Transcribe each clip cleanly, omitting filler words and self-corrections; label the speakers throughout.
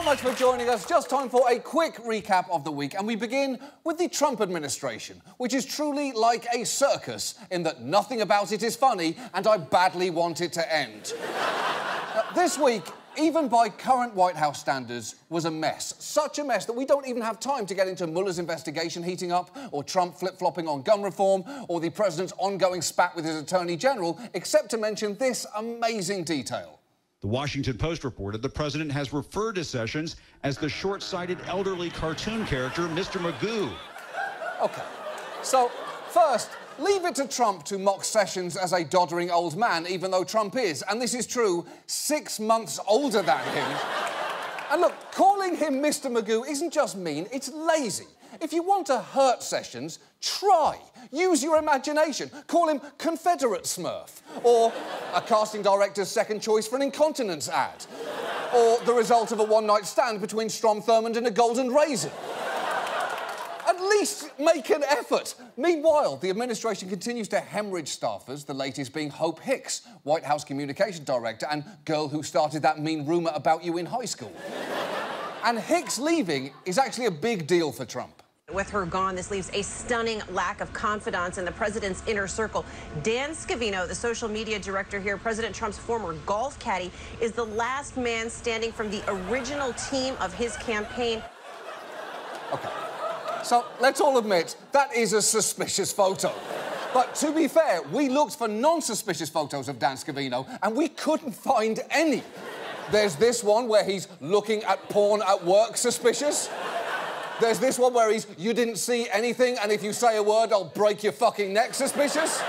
Speaker 1: much for joining us. Just time for a quick recap of the week, and we begin with the Trump administration, which is truly like a circus in that nothing about it is funny, and I badly want it to end. This week, even by current White House standards, was a mess. Such a mess that we don't even have time to get into Mueller's investigation heating up, or Trump flip-flopping on gun reform, or the president's ongoing spat with his attorney general, except to mention this amazing detail.
Speaker 2: The Washington Post reported the president has referred to Sessions as the short-sighted elderly cartoon character, Mr. Magoo.
Speaker 1: OK, so first, leave it to Trump to mock Sessions as a doddering old man, even though Trump is, and this is true, 6 months older than him. And look, calling him Mr. Magoo isn't just mean, it's lazy. If you want to hurt Sessions, try. Use your imagination. Call him Confederate Smurf. Or a casting director's second choice for an incontinence ad. Or the result of a one-night stand between Strom Thurmond and a golden raisin. At least make an effort. Meanwhile, the administration continues to hemorrhage staffers, the latest being Hope Hicks, White House communication director and girl who started that mean rumour about you in high school. And Hicks leaving is actually a big deal for Trump.
Speaker 3: With her gone, this leaves a stunning lack of confidence in the president's inner circle. Dan Scavino, the social media director here, President Trump's former golf caddy, is the last man standing from the original team of his campaign.
Speaker 1: OK, so let's all admit that is a suspicious photo. But to be fair, we looked for non-suspicious photos of Dan Scavino and we couldn't find any. There's this one where he's looking at porn at work suspicious. There's this one where he's, you didn't see anything, and if you say a word, I'll break your fucking neck suspicious.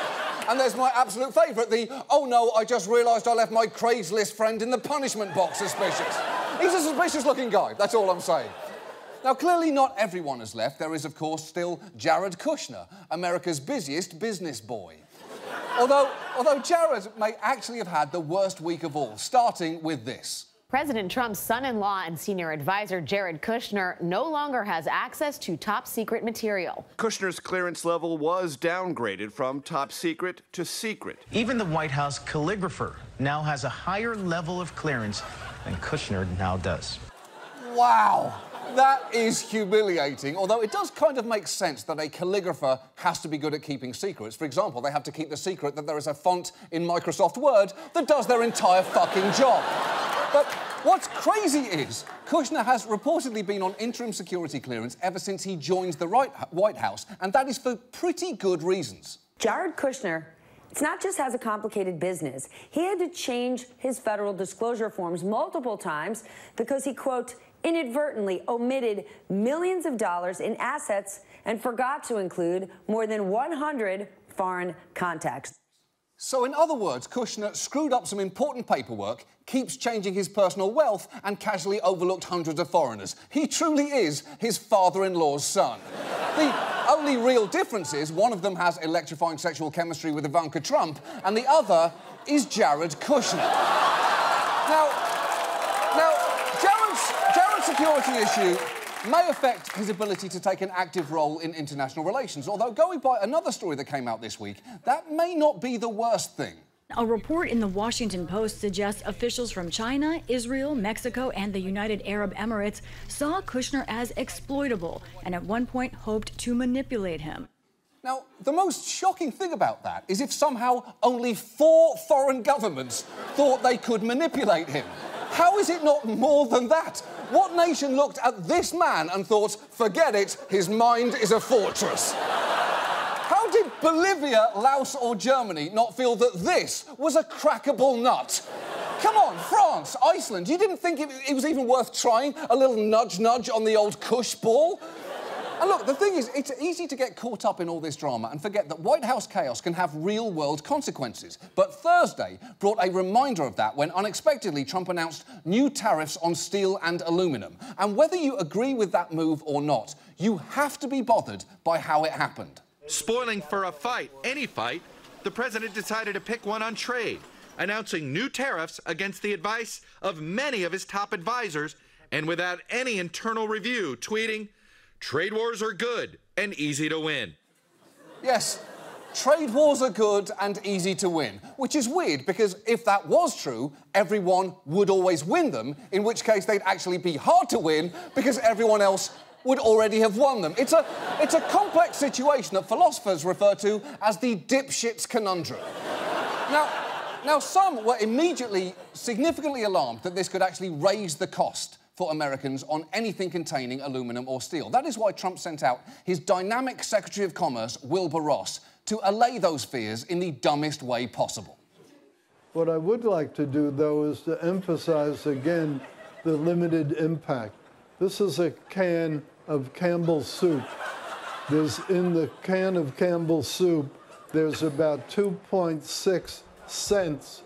Speaker 1: And there's my absolute favourite, the, oh no, I just realised I left my Craigslist friend in the punishment box suspicious. He's a suspicious-looking guy, that's all I'm saying. Now, clearly not everyone has left. There is, of course, still Jared Kushner, America's busiest business boy. Although Jared may actually have had the worst week of all, starting with this.
Speaker 4: President Trump's son-in-law and senior advisor, Jared Kushner, no longer has access to top-secret material.
Speaker 5: Kushner's clearance level was downgraded from top secret to secret.
Speaker 6: Even the White House calligrapher now has a higher level of clearance than Kushner now does.
Speaker 1: Wow. That is humiliating, although it does kind of make sense that a calligrapher has to be good at keeping secrets. For example, they have to keep the secret that there is a font in Microsoft Word that does their entire fucking job. But what's crazy is Kushner has reportedly been on interim security clearance ever since he joined the White House, and that is for pretty good reasons.
Speaker 7: Jared Kushner, it's not just has a complicated business. He had to change his federal disclosure forms multiple times because he, quote, inadvertently omitted millions of dollars in assets and forgot to include more than 100 foreign contacts.
Speaker 1: So, in other words, Kushner screwed up some important paperwork, keeps changing his personal wealth, and casually overlooked hundreds of foreigners. He truly is his father-in-law's son. The only real difference is one of them has electrifying sexual chemistry with Ivanka Trump, and the other is Jared Kushner. Now, Jared's security issue may affect his ability to take an active role in international relations, although going by another story that came out this week, that may not be the worst thing.
Speaker 8: A report in the Washington Post suggests officials from China, Israel, Mexico, and the United Arab Emirates saw Kushner as exploitable and at one point hoped to manipulate him.
Speaker 1: Now, the most shocking thing about that is if somehow only 4 foreign governments thought they could manipulate him. How is it not more than that? What nation looked at this man and thought, forget it, his mind is a fortress? How did Bolivia, Laos or Germany not feel that this was a crackable nut? Come on, France, Iceland, you didn't think it was even worth trying a little nudge-nudge on the old Kush ball? And look, the thing is, it's easy to get caught up in all this drama and forget that White House chaos can have real-world consequences. But Thursday brought a reminder of that when, unexpectedly, Trump announced new tariffs on steel and aluminum. And whether you agree with that move or not, you have to be bothered by how it happened.
Speaker 9: Spoiling for a fight, any fight, the president decided to pick one on trade, announcing new tariffs against the advice of many of his top advisors and without any internal review, tweeting, "Trade wars are good and easy to win."
Speaker 1: Yes, trade wars are good and easy to win, which is weird because if that was true, everyone would always win them, in which case they'd actually be hard to win because everyone else would already have won them. It's a complex situation that philosophers refer to as the dipshit's conundrum. Now, some were immediately significantly alarmed that this could actually raise the cost for Americans on anything containing aluminum or steel. That is why Trump sent out his dynamic Secretary of Commerce, Wilbur Ross, to allay those fears in the dumbest way possible.
Speaker 10: What I would like to do, though, is to emphasize again the limited impact. This is a can of Campbell's soup. In the can of Campbell's soup, there's about 2.6 cents,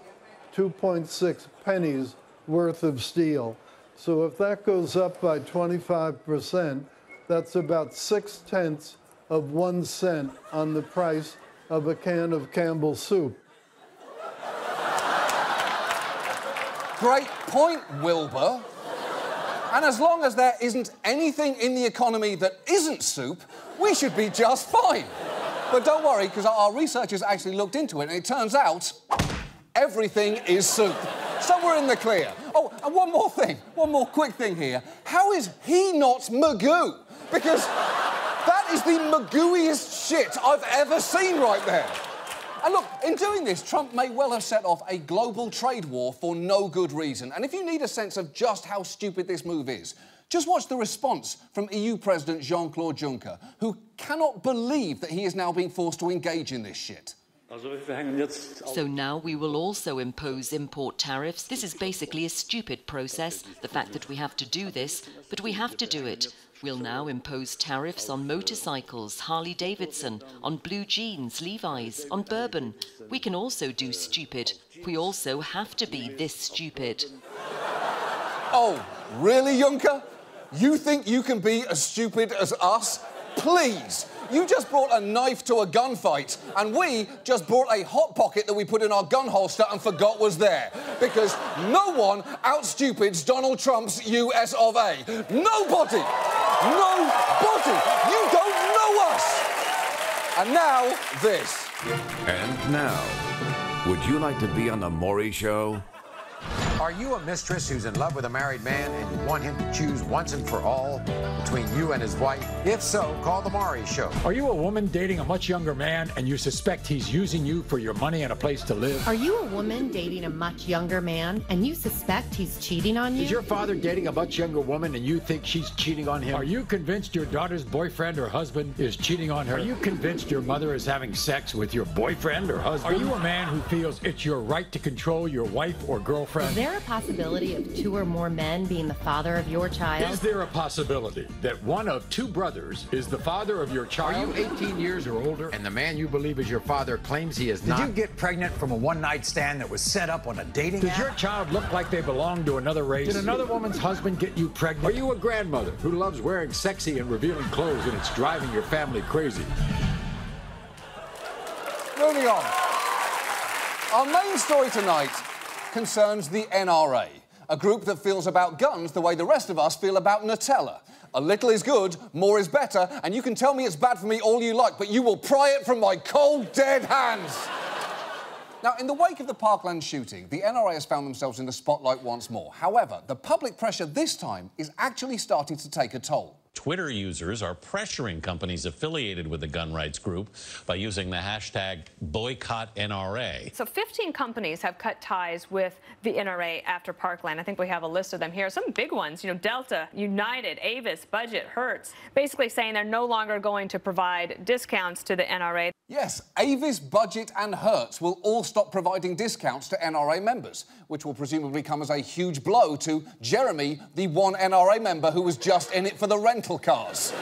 Speaker 10: 2.6 pennies worth of steel. So if that goes up by 25%, that's about 0.6 of 1 cent on the price of a can of Campbell's soup.
Speaker 1: Great point, Wilbur. And as long as there isn't anything in the economy that isn't soup, we should be just fine. But don't worry, because our researchers actually looked into it, and it turns out everything is soup. So we're in the clear. Oh, and one more quick thing here. How is he not Magoo? Because that is the Magooiest shit I've ever seen right there. And look, in doing this, Trump may well have set off a global trade war for no good reason. And if you need a sense of just how stupid this move is, just watch the response from EU President Jean-Claude Juncker, who cannot believe that he is now being forced to engage in this shit.
Speaker 11: So now we will also impose import tariffs. This is basically a stupid process, the fact that we have to do this, but we have to do it. We'll now impose tariffs on motorcycles, Harley-Davidson, on blue jeans, Levi's, on bourbon. We can also do stupid. We also have to be this stupid.
Speaker 1: Oh, really, Juncker? You think you can be as stupid as us? Please! You just brought a knife to a gunfight, and we just brought a Hot Pocket that we put in our gun holster and forgot was there. Because no one out-stupids Donald Trump's US of A. Nobody! Nobody! You don't know us! And now, this.
Speaker 12: And now, would you like to be on The Maury Show?
Speaker 13: Are you a mistress who's in love with a married man and you want him to choose once and for all between you and his wife? If so, call The Maury Show.
Speaker 14: Are you a woman dating a much younger man and you suspect he's using you for your money and a place to live?
Speaker 15: Are you a woman dating a much younger man and you suspect he's cheating on you?
Speaker 14: Is your father dating a much younger woman and you think she's cheating on him? Are you convinced your daughter's boyfriend or husband is cheating on her? Are you convinced your mother is having sex with your boyfriend or husband? Are you a man who feels it's your right to control your wife or girlfriend?
Speaker 15: Is there a possibility of 2 or more men being the father of your child?
Speaker 14: Is there a possibility that one of 2 brothers is the father of your child? Are you 18 years or older and the man you believe is your father claims he is not?
Speaker 13: Did you get pregnant from a one-night stand that was set up on a dating app?
Speaker 14: Does your child look like they belong to another race? Did another woman's husband get you pregnant? Are you a grandmother who loves wearing sexy and revealing clothes and it's driving your family crazy?
Speaker 1: Moving on. Our main story tonight concerns the NRA, a group that feels about guns the way the rest of us feel about Nutella. A little is good, more is better, and you can tell me it's bad for me all you like, but you will pry it from my cold, dead hands. Now, in the wake of the Parkland shooting, the NRA has found themselves in the spotlight once more. However, the public pressure this time is actually starting to take a toll.
Speaker 16: Twitter users are pressuring companies affiliated with the gun rights group by using the hashtag #BoycottNRA.
Speaker 17: So 15 companies have cut ties with the NRA after Parkland. I think we have a list of them here. Some big ones, Delta, United, Avis, Budget, Hertz, basically saying they're no longer going to provide discounts to the NRA.
Speaker 1: Yes, Avis, Budget and Hertz will all stop providing discounts to NRA members, which will presumably come as a huge blow to Jeremy, the one NRA member who was just in it for the rental cars.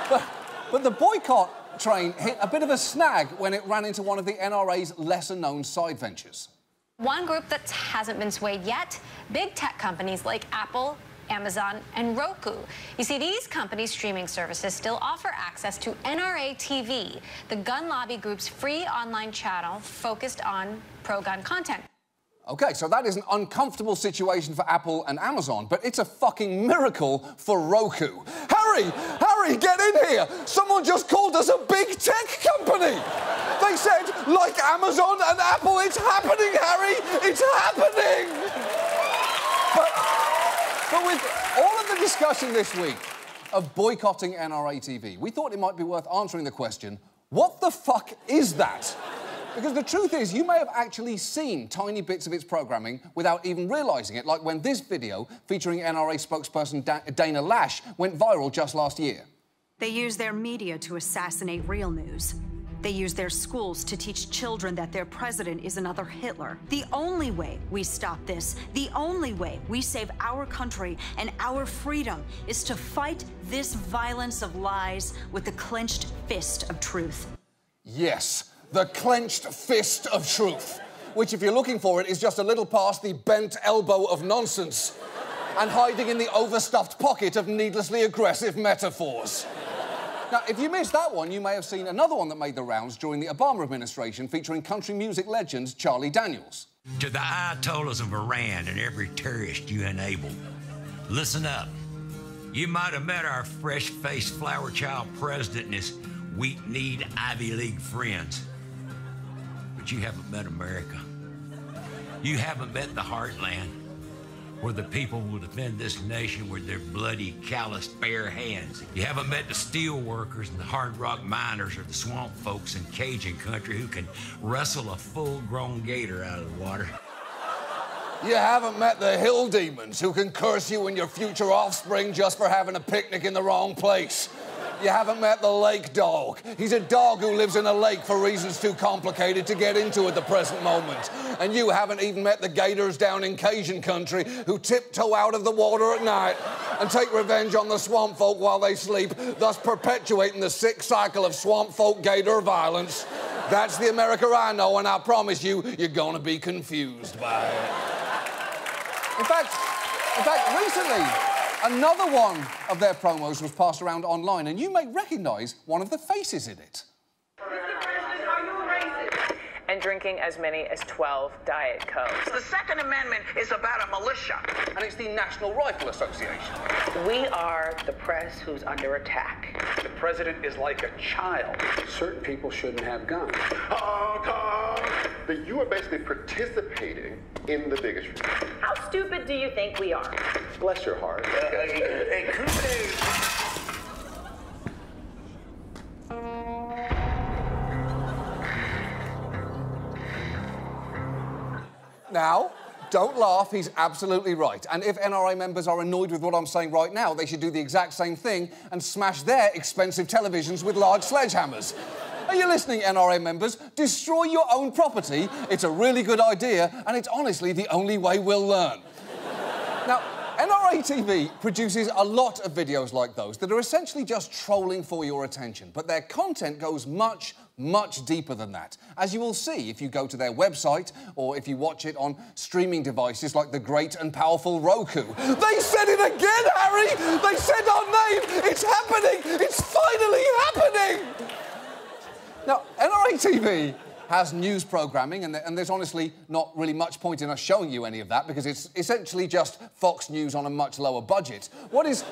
Speaker 1: But the boycott train hit a bit of a snag when it ran into one of the NRA's lesser-known side ventures.
Speaker 18: One group that hasn't been swayed yet, big tech companies like Apple, Amazon, and Roku. You see, these companies' streaming services still offer access to NRA TV, the gun lobby group's free online channel focused on pro-gun content.
Speaker 1: OK, so that is an uncomfortable situation for Apple and Amazon, but it's a fucking miracle for Roku. Harry, get in here! Someone just called us a big tech company! They said, like Amazon and Apple, it's happening, Harry! It's happening! But with all of the discussion this week of boycotting NRA TV, we thought it might be worth answering the question, what the fuck is that? Because the truth is, you may have actually seen tiny bits of its programming without even realising it, like when this video featuring NRA spokesperson Dana Lash went viral just last year.
Speaker 19: They use their media to assassinate real news. They use their schools to teach children that their president is another Hitler. The only way we stop this, the only way we save our country and our freedom is to fight this violence of lies with the clenched fist of truth.
Speaker 1: Yes, the clenched fist of truth, which, if you're looking for it, is just a little past the bent elbow of nonsense and hiding in the overstuffed pocket of needlessly aggressive metaphors. Now, if you missed that one, you may have seen another one that made the rounds during the Obama administration featuring country music legend Charlie Daniels.
Speaker 20: To the Ayatollahs of Iran and every terrorist you enable, listen up. You might have met our fresh-faced flower child president and his weak-kneed Ivy League friends, but you haven't met America. You haven't met the heartland, where the people will defend this nation with their bloody, calloused, bare hands. You haven't met the steel workers and the hard rock miners or the swamp folks in Cajun country who can wrestle a full-grown gator out of the water.
Speaker 1: You haven't met the hill demons who can curse you and your future offspring just for having a picnic in the wrong place. You haven't met the lake dog. He's a dog who lives in a lake for reasons too complicated to get into at the present moment. And you haven't even met the gators down in Cajun country who tiptoe out of the water at night and take revenge on the swamp folk while they sleep, thus perpetuating the sick cycle of swamp folk gator violence. That's the America I know, and I promise you, you're gonna be confused by it. In fact, recently, another one of their promos was passed around online, and you may recognise one of the faces in it.
Speaker 21: And drinking as many as 12 Diet Cokes.
Speaker 22: The Second Amendment is about a militia.
Speaker 1: And it's the National Rifle Association.
Speaker 21: We are the press who's under attack.
Speaker 23: The president is like a child. Certain people shouldn't have guns.
Speaker 24: But you are basically participating in the bigotry.
Speaker 21: How stupid do you think we are?
Speaker 24: Bless your heart.
Speaker 1: Now, don't laugh, he's absolutely right. And if NRA members are annoyed with what I'm saying right now, they should do the exact same thing and smash their expensive televisions with large sledgehammers. Are you listening, NRA members? Destroy your own property. It's a really good idea, and it's honestly the only way we'll learn. Now, NRA TV produces a lot of videos like those that are essentially just trolling for your attention, but their content goes much, much deeper than that, as you will see if you go to their website or if you watch it on streaming devices like the great and powerful Roku. They said it again, Harry! They said our name! It's happening! It's finally happening! Now, NRA TV has news programming, and there's honestly not really much point in us showing you any of that because it's essentially just Fox News on a much lower budget. What is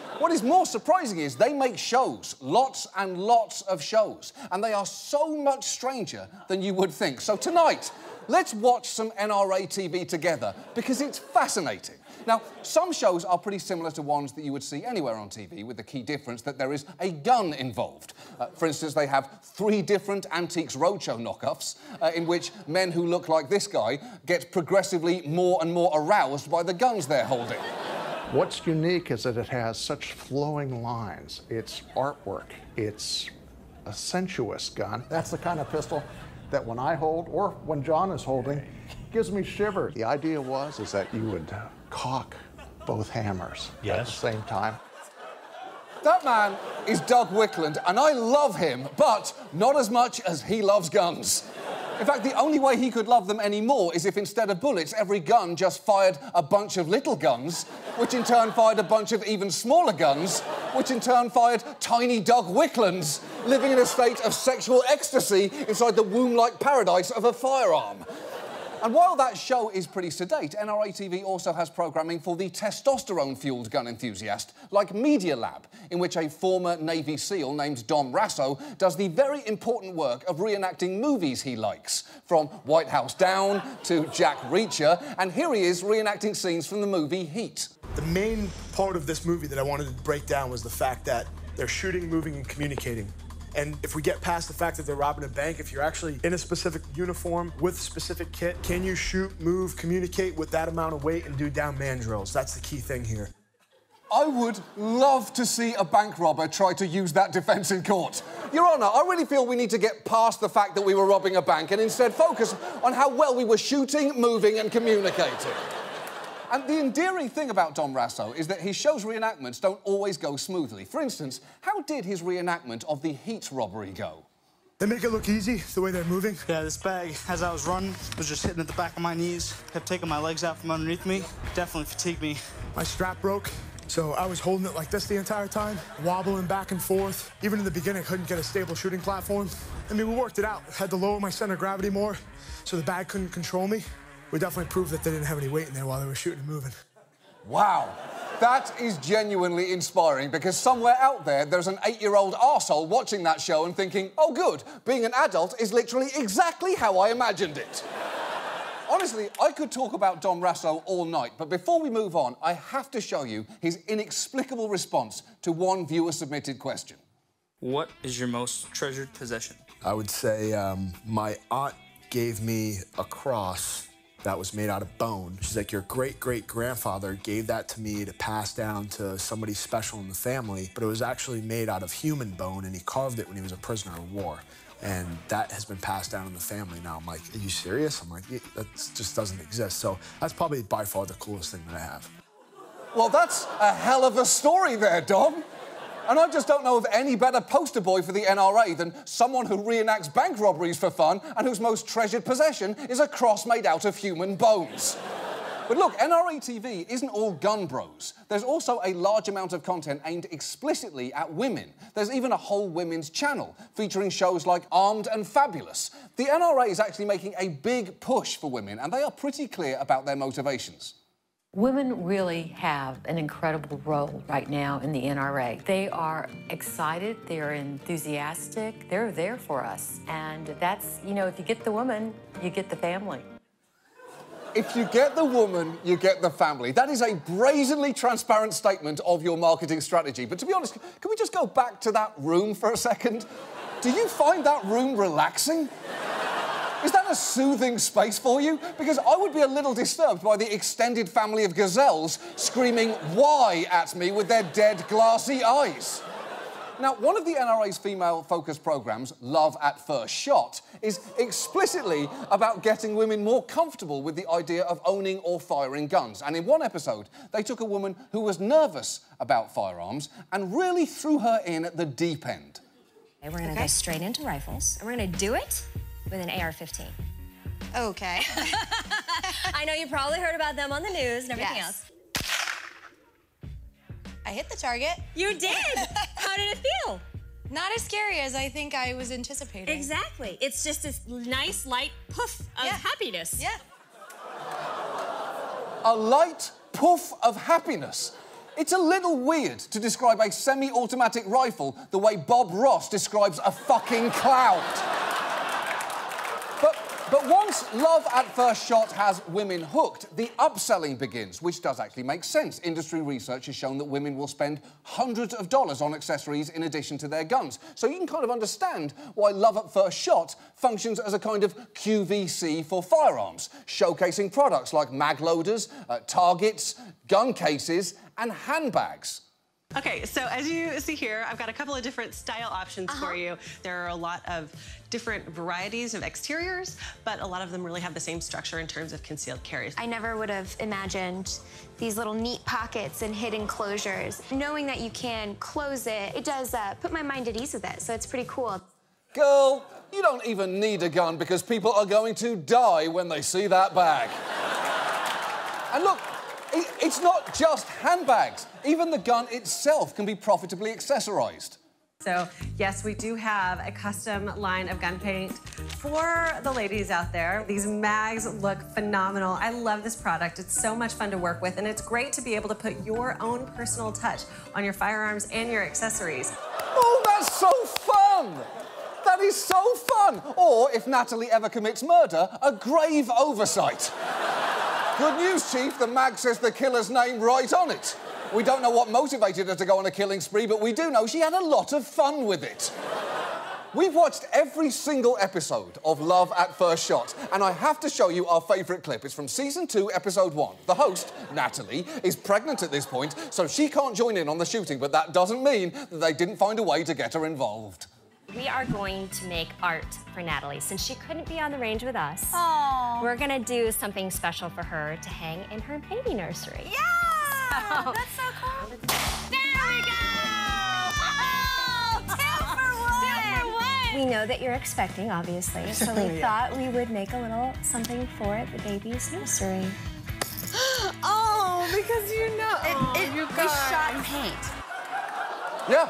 Speaker 1: more surprising is they make shows, lots and lots of shows, and they are so much stranger than you would think. So tonight, let's watch some NRA TV together because it's fascinating. Now, some shows are pretty similar to ones that you would see anywhere on TV, with the key difference that there is a gun involved. For instance, they have 3 different Antiques Roadshow knockoffs in which men who look like this guy get progressively more and more aroused by the guns they're holding.
Speaker 25: What's unique is that it has such flowing lines. It's artwork. It's a sensuous gun. That's the kind of pistol that when I hold, or when John is holding, gives me shivers. The idea is that you would cock both hammers at the same time.
Speaker 1: That man is Doug Wickland, and I love him, but not as much as he loves guns. In fact, the only way he could love them anymore is if instead of bullets, every gun just fired a bunch of little guns, which in turn fired a bunch of even smaller guns, which in turn fired tiny Doug Wicklands, living in a state of sexual ecstasy inside the womb-like paradise of a firearm. And while that show is pretty sedate, NRA TV also has programming for the testosterone-fueled gun enthusiast, like Media Lab, in which a former Navy SEAL named Dom Rasso does the very important work of reenacting movies he likes, from White House Down to Jack Reacher, and here he is reenacting scenes from the movie Heat.
Speaker 2: The main part of this movie that I wanted to break down was the fact that they're shooting, moving, and communicating. And if we get past the fact that they're robbing a bank, if you're actually in a specific uniform with specific kit, can you shoot, move, communicate with that amount of weight and do down man drills? That's the key thing here.
Speaker 1: I would love to see a bank robber try to use that defence in court. Your Honour, I really feel we need to get past the fact that we were robbing a bank and instead focus on how well we were shooting, moving and communicating. And the endearing thing about Dom Rasso is that his show's reenactments don't always go smoothly. For instance, how did his reenactment of the Heat robbery go?
Speaker 2: They make it look easy, the way they're moving.
Speaker 3: Yeah, this bag, as I was running, was just hitting at the back of my knees, kept taking my legs out from underneath me. Definitely fatigued me.
Speaker 2: My strap broke, so I was holding it like this the entire time, wobbling back and forth. Even in the beginning, I couldn't get a stable shooting platform. I mean, we worked it out. Had to lower my center of gravity more, so the bag couldn't control me. We definitely proved that they didn't have any weight in there while they were shooting and moving.
Speaker 1: Wow. That is genuinely inspiring, because somewhere out there's an 8-year-old arsehole watching that show and thinking, oh, good, being an adult is literally exactly how I imagined it. Honestly, I could talk about Dom Rasso all night, but before we move on, I have to show you his inexplicable response to one viewer-submitted question.
Speaker 3: What is your most treasured possession?
Speaker 2: I would say my aunt gave me a cross that was made out of bone. She's like, your great-great-grandfather gave that to me to pass down to somebody special in the family, but it was actually made out of human bone, and he carved it when he was a prisoner of war. And that has been passed down in the family now. I'm like, are you serious? I'm like, yeah, that just doesn't exist. So that's probably by far the coolest thing that I have.
Speaker 1: Well, that's a hell of a story there, Dom. And I just don't know of any better poster boy for the NRA than someone who reenacts bank robberies for fun and whose most treasured possession is a cross made out of human bones. But look, NRA TV isn't all gun bros. There's also a large amount of content aimed explicitly at women. There's even a whole women's channel featuring shows like Armed and Fabulous. The NRA is actually making a big push for women, and they are pretty clear about their motivations.
Speaker 4: Women really have an incredible role right now in the NRA. They are excited, they're enthusiastic, they're there for us. And that's, you know, if you get the woman, you get the family.
Speaker 1: If you get the woman, you get the family. That is a brazenly transparent statement of your marketing strategy. But to be honest, can we just go back to that room for a second? Do you find that room relaxing? Is that a soothing space for you? Because I would be a little disturbed by the extended family of gazelles screaming "why" at me with their dead, glassy eyes. Now, one of the NRA's female-focused programmes, Love at First Shot, is explicitly about getting women more comfortable with the idea of owning or firing guns. And in one episode, they took a woman who was nervous about firearms and really threw her in at the deep end.
Speaker 5: We're going to go straight into rifles, and we're going to do it with an AR-15.
Speaker 6: Okay.
Speaker 5: I know you probably heard about them on the news and everything else.
Speaker 6: I hit the target.
Speaker 5: You did? How did it feel?
Speaker 6: Not as scary as I think I was anticipating.
Speaker 5: Exactly. It's just this nice, light poof of happiness.
Speaker 6: Yeah.
Speaker 1: A light poof of happiness. It's a little weird to describe a semi-automatic rifle the way Bob Ross describes a fucking cloud. But once Love at First Shot has women hooked, the upselling begins, which does actually make sense. Industry research has shown that women will spend hundreds of dollars on accessories in addition to their guns. So you can kind of understand why Love at First Shot functions as a kind of QVC for firearms, showcasing products like mag loaders, targets, gun cases, and handbags.
Speaker 26: Okay, so as you see here, I've got a couple of different style options for you. There are a lot of different varieties of exteriors, but a lot of them really have the same structure in terms of concealed carry.
Speaker 6: I never would have imagined these little neat pockets and hidden closures. Knowing that you can close it, it does put my mind at ease with it, so it's pretty cool.
Speaker 1: Girl, you don't even need a gun because people are going to die when they see that bag. And look, it's not just handbags. Even the gun itself can be profitably accessorised.
Speaker 26: So, yes, we do have a custom line of gun paint for the ladies out there. These mags look phenomenal. I love this product. It's so much fun to work with, and it's great to be able to put your own personal touch on your firearms and your accessories.
Speaker 1: Oh, that's so fun! That is so fun! Or, if Natalie ever commits murder, a grave oversight. Good news, Chief, the mag says the killer's name right on it. We don't know what motivated her to go on a killing spree, but we do know she had a lot of fun with it. We've watched every single episode of Love at First Shot, and I have to show you our favourite clip. It's from Season 2, Episode 1. The host, Natalie, is pregnant at this point, so she can't join in on the shooting, but that doesn't mean that they didn't find a way to get her involved.
Speaker 5: We are going to make art for Natalie. Since she couldn't be on the range with us,
Speaker 18: Aww.
Speaker 5: we're gonna do something special for her to hang in her baby nursery.
Speaker 18: Yeah!
Speaker 5: So,
Speaker 18: that's so cool.
Speaker 5: There we go!
Speaker 18: Oh, 2 for 1!
Speaker 5: 2 for 1! We know that you're expecting, obviously, so we thought we would make a little something for the baby's nursery.
Speaker 26: Oh, because you know.
Speaker 18: We shot paint.
Speaker 1: Yeah,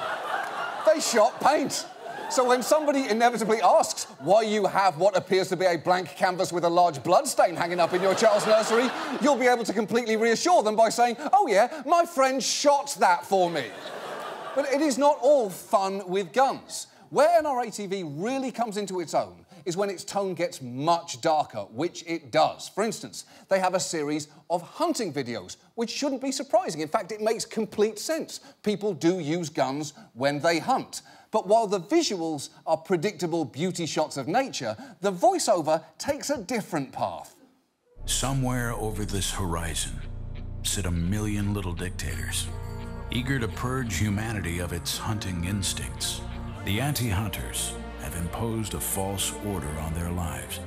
Speaker 1: they shot paint. So when somebody inevitably asks why you have what appears to be a blank canvas with a large bloodstain hanging up in your child's nursery, you'll be able to completely reassure them by saying, oh yeah, my friend shot that for me. But it is not all fun with guns. Where NRA TV really comes into its own is when its tone gets much darker, which it does. For instance, they have a series of hunting videos, which shouldn't be surprising. In fact, it makes complete sense. People do use guns when they hunt. But while the visuals are predictable beauty shots of nature, the voiceover takes a different path.
Speaker 7: Somewhere over this horizon sit a million little dictators, eager to purge humanity of its hunting instincts. The anti-hunters have imposed a false order on their lives,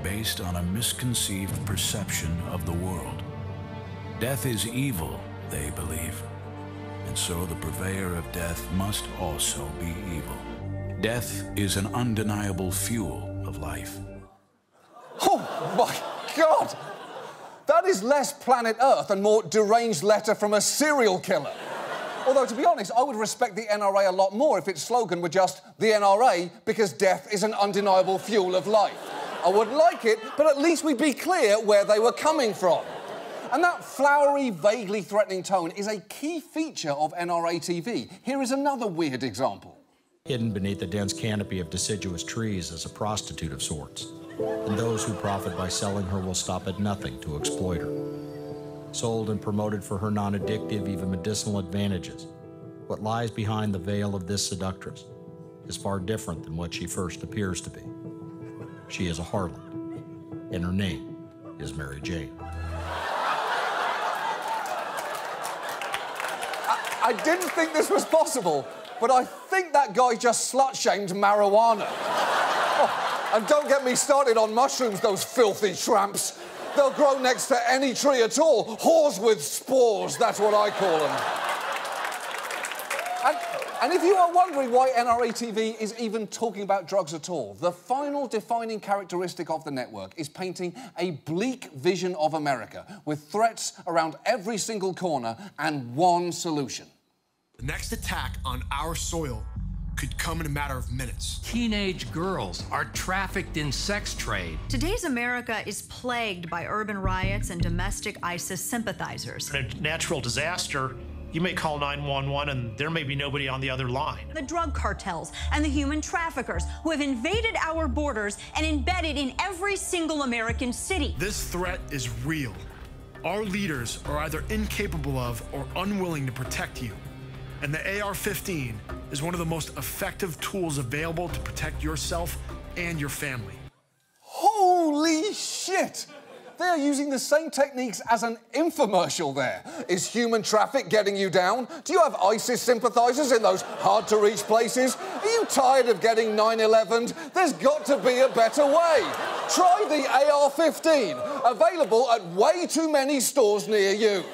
Speaker 7: based on a misconceived perception of the world. Death is evil, they believe. And so the purveyor of death must also be evil. Death is an undeniable fuel of life.
Speaker 1: Oh, my God! That is less Planet Earth and more deranged letter from a serial killer. Although, to be honest, I would respect the NRA a lot more if its slogan were just the NRA because death is an undeniable fuel of life. I would like it, but at least we'd be clear where they were coming from. And that flowery, vaguely threatening tone is a key feature of NRA TV. Here is another weird example.
Speaker 8: Hidden beneath a dense canopy of deciduous trees is a prostitute of sorts, and those who profit by selling her will stop at nothing to exploit her. Sold and promoted for her non-addictive, even medicinal advantages, what lies behind the veil of this seductress is far different than what she first appears to be. She is a harlot, and her name is Mary Jane.
Speaker 1: I didn't think this was possible, but I think that guy just slut-shamed marijuana. Oh, and don't get me started on mushrooms, those filthy tramps. They'll grow next to any tree at all. Whores with spores, that's what I call them. And if you are wondering why NRA TV is even talking about drugs at all, the final defining characteristic of the network is painting a bleak vision of America with threats around every single corner and one solution.
Speaker 2: The next attack on our soil could come in a matter of minutes.
Speaker 9: Teenage girls are trafficked in sex trade.
Speaker 19: Today's America is plagued by urban riots and domestic ISIS sympathizers.
Speaker 10: In a natural disaster, you may call 911 and there may be nobody on the other line.
Speaker 19: The drug cartels and the human traffickers who have invaded our borders and embedded in every single American city.
Speaker 2: This threat is real. Our leaders are either incapable of or unwilling to protect you. And the AR-15 is one of the most effective tools available to protect yourself and your family.
Speaker 1: Holy shit! They're using the same techniques as an infomercial there. Is human traffic getting you down? Do you have ISIS sympathizers in those hard-to-reach places? Are you tired of getting 9/11'd? There's got to be a better way. Try the AR-15, available at way too many stores near you.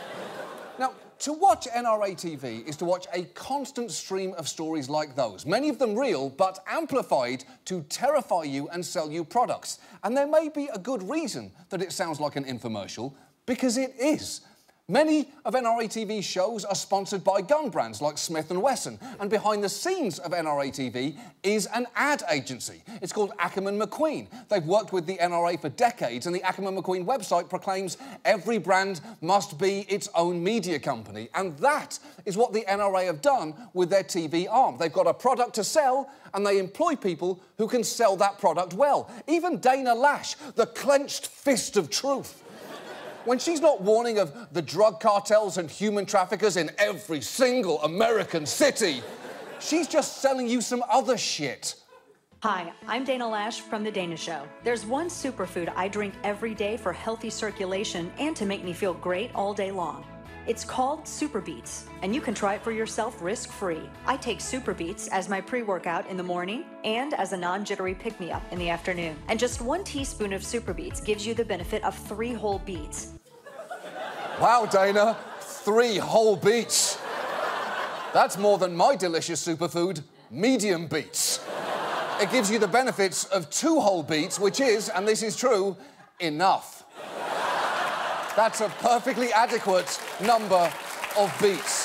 Speaker 1: Now, to watch NRA TV is to watch a constant stream of stories like those, many of them real, but amplified to terrify you and sell you products. And there may be a good reason that it sounds like an infomercial, because it is. Many of NRA TV's shows are sponsored by gun brands like Smith & Wesson, and behind the scenes of NRA TV is an ad agency. It's called Ackerman McQueen. They've worked with the NRA for decades, and the Ackerman McQueen website proclaims every brand must be its own media company. And that is what the NRA have done with their TV arm. They've got a product to sell, and they employ people who can sell that product well. Even Dana Lash, the clenched fist of truth. When she's not warning of the drug cartels and human traffickers in every single American city, she's just selling you some other shit.
Speaker 11: Hi, I'm Dana Lash from The Dana Show. There's one superfood I drink every day for healthy circulation and to make me feel great all day long. It's called Super Beets, and you can try it for yourself risk-free. I take Super Beets as my pre-workout in the morning and as a non-jittery pick-me-up in the afternoon. And just 1 teaspoon of Super Beets gives you the benefit of 3 whole beets.
Speaker 1: Wow, Dana, 3 whole beets. That's more than my delicious superfood, medium beets. It gives you the benefits of 2 whole beets, which is, and this is true, enough. That's a perfectly adequate number of beets.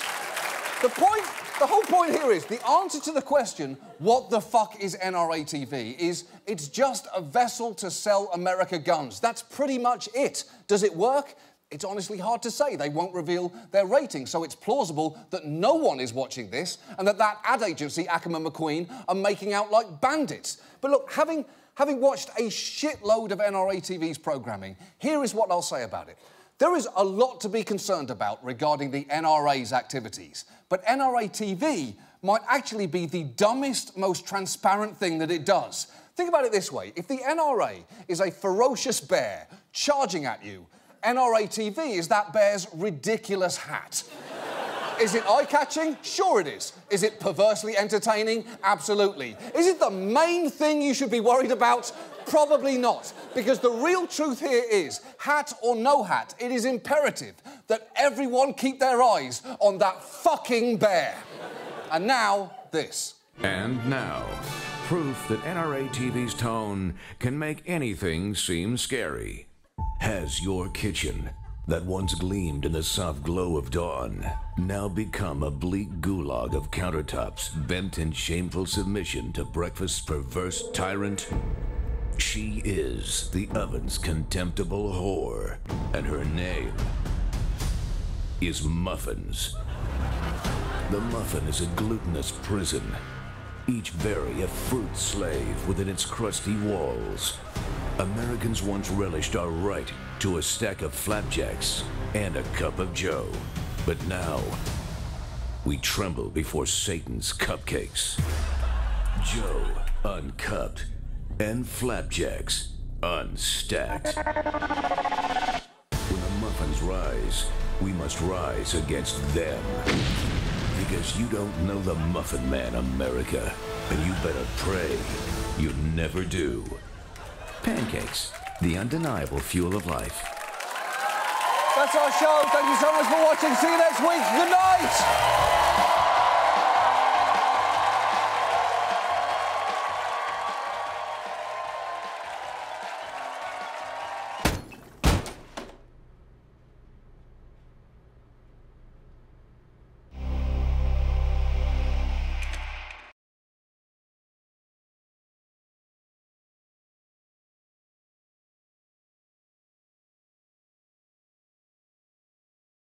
Speaker 1: The whole point here is, the answer to the question, what the fuck is NRA TV, is it's just a vessel to sell America guns. That's pretty much it. Does it work? It's honestly hard to say. They won't reveal their ratings, so it's plausible that no one is watching this and that ad agency, Ackerman McQueen, are making out like bandits. But look, having watched a shitload of NRA TV's programming, here is what I'll say about it. There is a lot to be concerned about regarding the NRA's activities, but NRA TV might actually be the dumbest, most transparent thing that it does. Think about it this way. If the NRA is a ferocious bear charging at you, NRA TV is that bear's ridiculous hat. Is it eye-catching? Sure it is. Is it perversely entertaining? Absolutely. Is it the main thing you should be worried about? Probably not. Because the real truth here is, hat or no hat, it is imperative that everyone keep their eyes on that fucking bear. And now, this.
Speaker 12: And now, proof that NRA TV's tone can make anything seem scary. Has your kitchen, that once gleamed in the soft glow of dawn, now become a bleak gulag of countertops bent in shameful submission to breakfast's perverse tyrant? She is the oven's contemptible whore, and her name is Muffins. The muffin is a glutinous prison, each berry a fruit slave within its crusty walls. Americans once relished our right to a stack of flapjacks and a cup of joe. But now, we tremble before Satan's cupcakes. Joe uncupped and flapjacks unstacked. When the muffins rise, we must rise against them. Because you don't know the Muffin Man, America, and you better pray you never do. Pancakes, the undeniable fuel of life.
Speaker 1: That's our show. Thank you so much for watching. See you next week. Good night.